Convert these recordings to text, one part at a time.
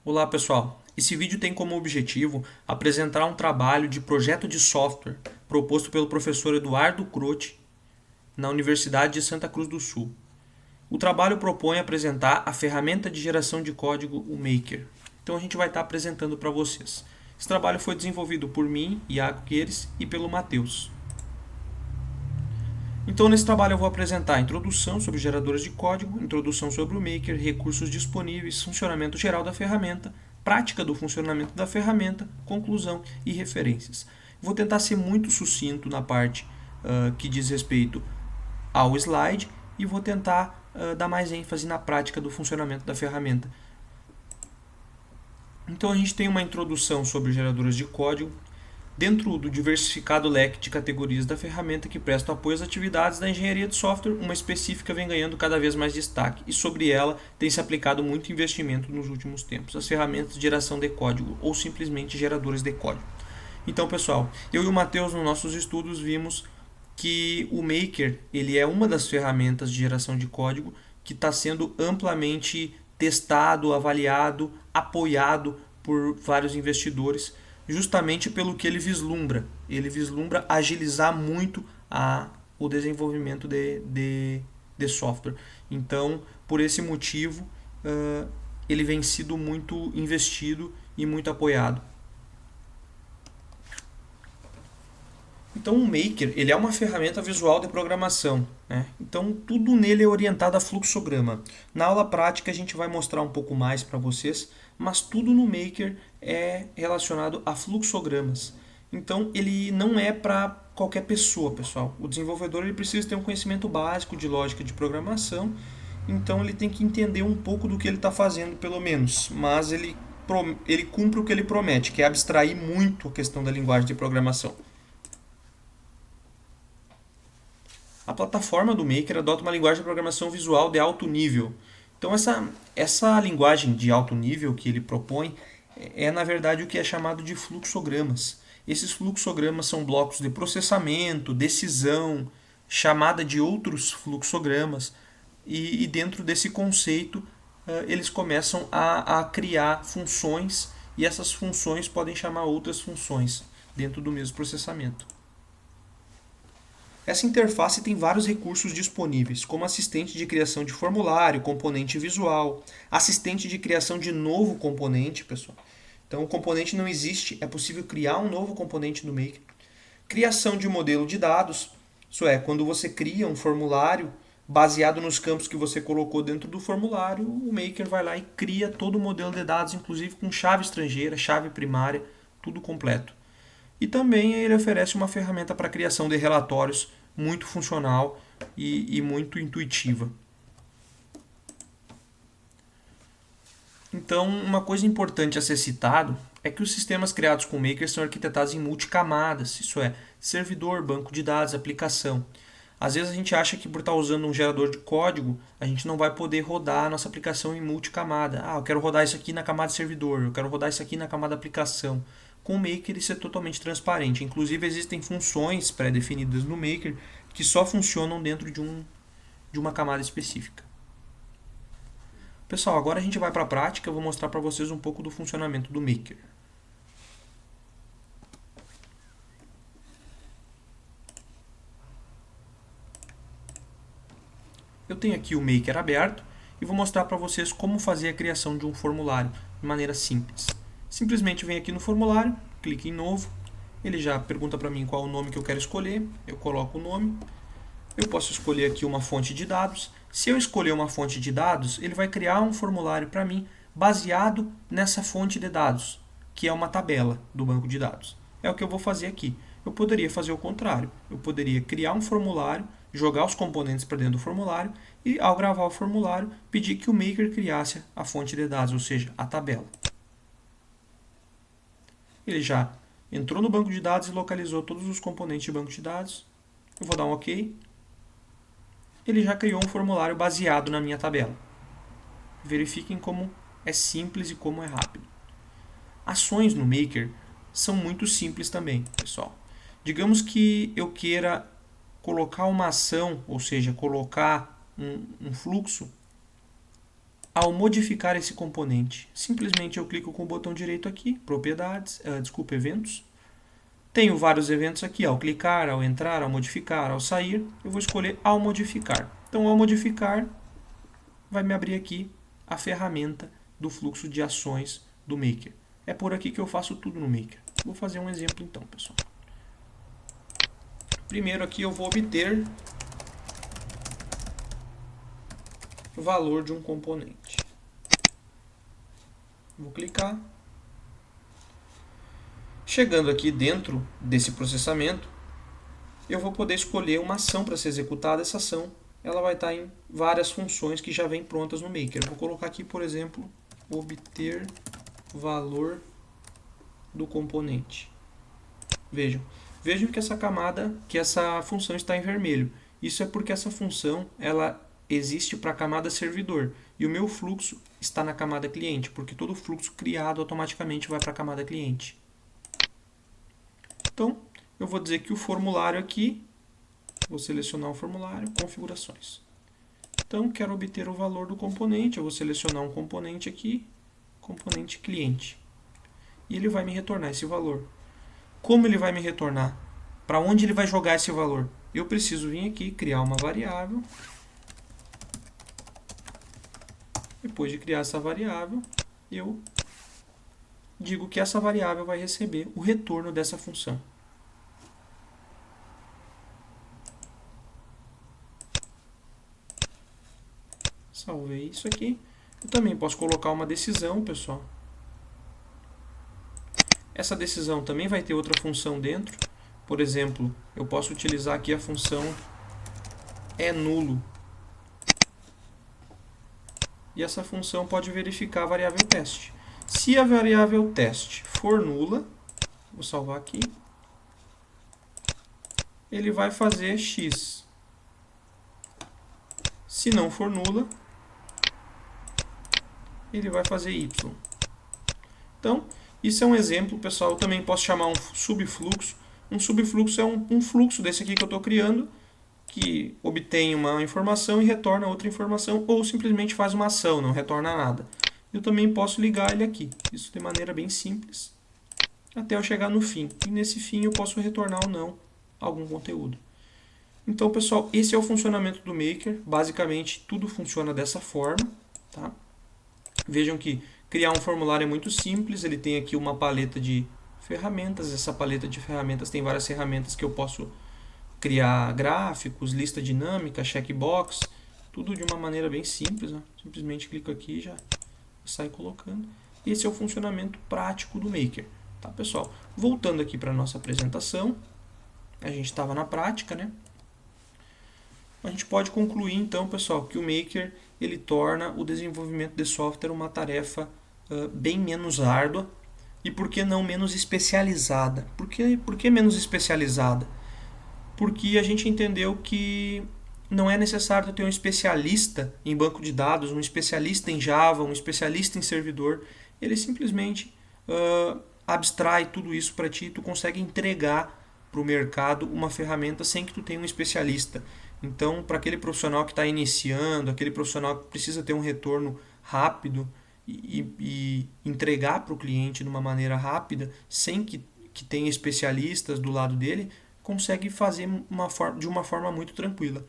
Olá pessoal, esse vídeo tem como objetivo apresentar um trabalho de projeto de software proposto pelo professor Eduardo Croce na Universidade de Santa Cruz do Sul. O trabalho propõe apresentar a ferramenta de geração de código, o Maker. Então a gente vai estar apresentando para vocês. Esse trabalho foi desenvolvido por mim, Iago Queires, e pelo Matheus. Então, nesse trabalho eu vou apresentar a introdução sobre geradores de código, introdução sobre o Maker, recursos disponíveis, funcionamento geral da ferramenta, prática do funcionamento da ferramenta, conclusão e referências. Vou tentar ser muito sucinto na parte que diz respeito ao slide e vou tentar dar mais ênfase na prática do funcionamento da ferramenta. Então, a gente tem uma introdução sobre geradores de código, dentro do diversificado leque de categorias da ferramenta que presta apoio às atividades da engenharia de software, uma específica vem ganhando cada vez mais destaque e sobre ela tem se aplicado muito investimento nos últimos tempos, as ferramentas de geração de código ou simplesmente geradores de código. Então, pessoal, eu e o Matheus nos nossos estudos vimos que o Maker ele é uma das ferramentas de geração de código que está sendo amplamente testado, avaliado, apoiado por vários investidores, justamente pelo que ele vislumbra. Ele vislumbra agilizar muito o desenvolvimento de software. Então, por esse motivo, ele vem sido muito investido e muito apoiado. Então, o Maker ele é uma ferramenta visual de programação, né? Então, tudo nele é orientado a fluxograma. Na aula prática, a gente vai mostrar um pouco mais para vocês, mas tudo no Maker é relacionado a fluxogramas. Então, ele não é para qualquer pessoa, pessoal. O desenvolvedor ele precisa ter um conhecimento básico de lógica de programação, então ele tem que entender um pouco do que ele está fazendo, pelo menos. Mas ele cumpre o que ele promete, que é abstrair muito a questão da linguagem de programação. A plataforma do Maker adota uma linguagem de programação visual de alto nível. Então, essa linguagem de alto nível que ele propõe na verdade, o que é chamado de fluxogramas. Esses fluxogramas são blocos de processamento, decisão, chamada de outros fluxogramas, e dentro desse conceito eles começam a criar funções, e essas funções podem chamar outras funções dentro do mesmo processamento. Essa interface tem vários recursos disponíveis, como assistente de criação de formulário, componente visual, assistente de criação de novo componente, pessoal. Então, o componente não existe, é possível criar um novo componente no Maker. Criação de modelo de dados, isso é, quando você cria um formulário baseado nos campos que você colocou dentro do formulário, o Maker vai lá e cria todo o modelo de dados, inclusive com chave estrangeira, chave primária, tudo completo. E também ele oferece uma ferramenta para criação de relatórios muito funcional e muito intuitiva. Então, uma coisa importante a ser citado é que os sistemas criados com o Maker são arquitetados em multicamadas, isso é, servidor, banco de dados, aplicação. Às vezes a gente acha que por estar usando um gerador de código, a gente não vai poder rodar a nossa aplicação em multicamada. Eu quero rodar isso aqui na camada servidor, eu quero rodar isso aqui na camada aplicação. Com o Maker isso é totalmente transparente. Inclusive existem funções pré-definidas no Maker que só funcionam dentro de uma camada específica. Pessoal, agora a gente vai para a prática, eu vou mostrar para vocês um pouco do funcionamento do Maker. Eu tenho aqui o Maker aberto e vou mostrar para vocês como fazer a criação de um formulário de maneira simples. Simplesmente venho aqui no formulário, clique em novo, ele já pergunta para mim qual o nome que eu quero escolher, eu coloco o nome, eu posso escolher aqui uma fonte de dados. Se eu escolher uma fonte de dados, ele vai criar um formulário para mim baseado nessa fonte de dados, que é uma tabela do banco de dados. É o que eu vou fazer aqui. Eu poderia fazer o contrário. Eu poderia criar um formulário, jogar os componentes para dentro do formulário e, ao gravar o formulário, pedir que o Maker criasse a fonte de dados, ou seja, a tabela. Ele já entrou no banco de dados e localizou todos os componentes de banco de dados. Eu vou dar um OK. Ele já criou um formulário baseado na minha tabela. Verifiquem como é simples e como é rápido. Ações no Maker são muito simples também, pessoal. Digamos que eu queira colocar uma ação, ou seja, colocar um fluxo ao modificar esse componente? Simplesmente eu clico com o botão direito aqui, propriedades, eventos. Tenho vários eventos aqui, ao clicar, ao entrar, ao modificar, ao sair. Eu vou escolher ao modificar. Então, ao modificar, vai me abrir aqui a ferramenta do fluxo de ações do Maker. É por aqui que eu faço tudo no Maker. Vou fazer um exemplo então, pessoal. Primeiro aqui eu vou obter o valor de um componente. Vou clicar. Chegando aqui dentro desse processamento, eu vou poder escolher uma ação para ser executada. Essa ação ela vai estar em várias funções que já vêm prontas no Maker. Eu vou colocar aqui, por exemplo, obter valor do componente. Vejam que essa função está em vermelho. Isso é porque essa função ela existe para a camada servidor e o meu fluxo está na camada cliente, porque todo fluxo criado automaticamente vai para a camada cliente. Então, eu vou dizer que o formulário aqui, vou selecionar o formulário, configurações. Então, quero obter o valor do componente, eu vou selecionar um componente aqui, componente cliente. E ele vai me retornar esse valor. Como ele vai me retornar? Para onde ele vai jogar esse valor? Eu preciso vir aqui, criar uma variável. Depois de criar essa variável, eu digo que essa variável vai receber o retorno dessa função. Salvei isso aqui. Eu também posso colocar uma decisão, pessoal. Essa decisão também vai ter outra função dentro. Por exemplo, eu posso utilizar aqui a função nulo. E essa função pode verificar a variável teste. Se a variável teste for nula, vou salvar aqui, ele vai fazer x. Se não for nula, ele vai fazer y. Então, isso é um exemplo, pessoal. Eu também posso chamar um subfluxo. Um subfluxo é um fluxo desse aqui que eu estou criando, que obtém uma informação e retorna outra informação, ou simplesmente faz uma ação, não retorna nada. Eu também posso ligar ele aqui, isso de maneira bem simples, até eu chegar no fim. E nesse fim eu posso retornar ou não algum conteúdo. Então, pessoal, esse é o funcionamento do Maker. Basicamente, tudo funciona dessa forma. Tá? Vejam que criar um formulário é muito simples, ele tem aqui uma paleta de ferramentas. Essa paleta de ferramentas tem várias ferramentas que eu posso criar gráficos, lista dinâmica, checkbox, tudo de uma maneira bem simples. Né? Simplesmente clico aqui e já sai colocando. Esse é o funcionamento prático do Maker. Tá, pessoal? Voltando aqui para a nossa apresentação, a gente estava na prática, né? A gente pode concluir então, pessoal, que o Maker ele torna o desenvolvimento de software uma tarefa bem menos árdua e, por que não, menos especializada. Por que menos especializada? Porque a gente entendeu que não é necessário ter um especialista em banco de dados, um especialista em Java, um especialista em servidor. Ele simplesmente abstrai tudo isso para ti e tu consegue entregar para o mercado uma ferramenta sem que tu tenha um especialista. Então, para aquele profissional que está iniciando, aquele profissional que precisa ter um retorno rápido e entregar para o cliente de uma maneira rápida, sem que tenha especialistas do lado dele, consegue fazer de uma forma muito tranquila.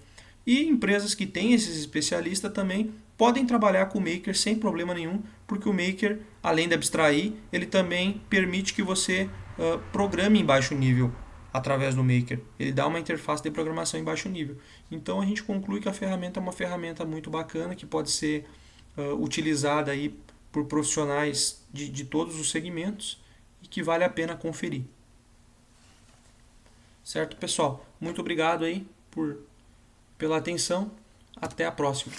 E empresas que têm esses especialistas também podem trabalhar com o Maker sem problema nenhum, porque o Maker, além de abstrair, ele também permite que você programe em baixo nível através do Maker. Ele dá uma interface de programação em baixo nível. Então a gente conclui que a ferramenta é uma ferramenta muito bacana, que pode ser utilizada aí por profissionais de todos os segmentos e que vale a pena conferir. Certo, pessoal? Muito obrigado aí pela atenção. Até a próxima.